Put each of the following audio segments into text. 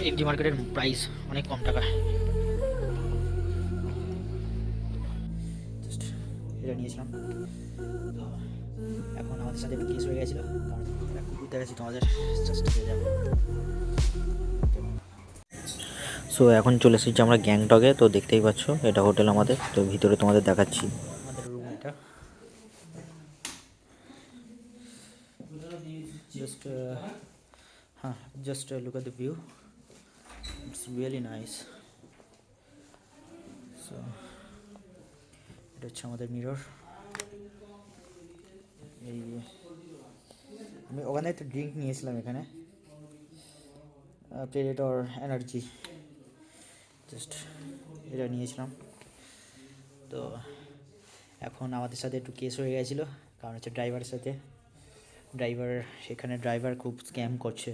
MG মার্কেটের price অনেক কম টাকা। জাস্ট এটা নিয়েছিলাম। তো এখন আমাদের সাথে একটু কেস হয়ে গেছিলো, কারণ একটা কুকুর দেখাচ্ছি তোমাদের, জাস্ট দিয়ে যাবো। সো এখন চলে এসেছি আমরা গ্যাংটকে। তো দেখতেই পাচ্ছ এটা হোটেল আমাদের, তো ভিতরে তোমাদের দেখাচ্ছি আমাদের রুম এটা। জাস্ট হ্যাঁ, just look at the view, it's really nice. So এটা হচ্ছে আমাদের মিরর। এই আমি ওখানে একটা ড্রিঙ্ক নিয়েছিলাম, এখানে প্রেডেটর এনার্জি, জাস্ট এটা নিয়েছিলাম। তো এখন আমাদের সাথে একটু কেস হয়ে গেছিলো, কারণ হচ্ছে ড্রাইভারের সাথে, সেখানে ড্রাইভার খুব স্ক্যাম করছে।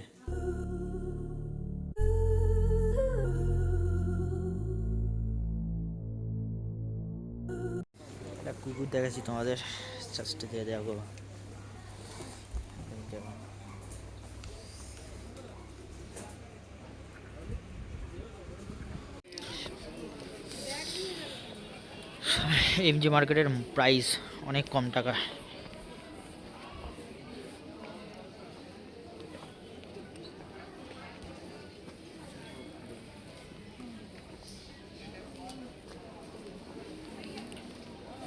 একটা কুকুর দেখাচ্ছি তোমাদের, জাস্ট দিয়ে দেখো। এমজি মার্কেটের প্রাইস অনেক কম টাকা।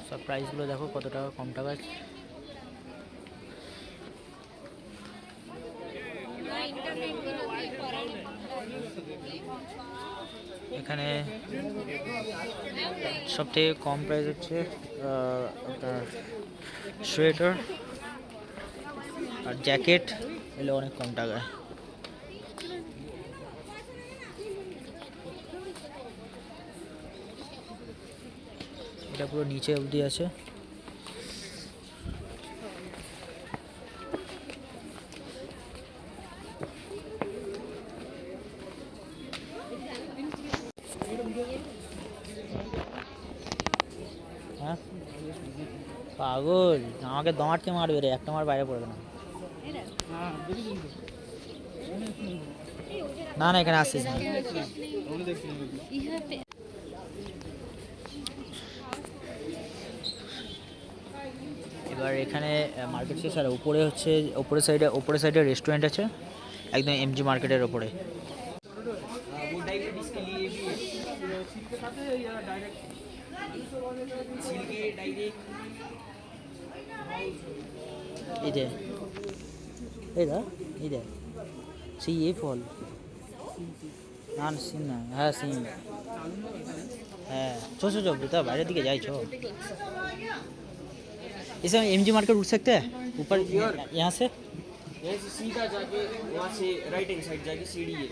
সব প্রাইসগুলো দেখো কত টাকা কম টাকা। এখানে সবথেকে কম প্রাইস হচ্ছে আপনার সোয়েটার আর জ্যাকেট, এগুলো অনেক কম টাকায়। এটা পুরো নিচে অবধি আছে। হ্যাঁ পাগল, আমাকে দমাটকে মারবে রে, একটা মার বাইরে পড়বে না। না না, এখানে আসছিস না। এবার এখানে মার্কেট শেষ, আর উপরে হচ্ছে উপরের সাইডে রেস্টুরেন্ট আছে, একদম এমজি মার্কেটের ওপরে। इधर इधर इधर सी ये फल না সিন না, হ্যাঁ সিন, হ্যাঁ चो चो चो बेटा बाहर दिखे जाए चो। इसे एमजी मार्केट उठ सकते हैं ऊपर यहाँ से सीधा जाके वहाँ से राइट हैंड साइड जाके सीढ़ी है।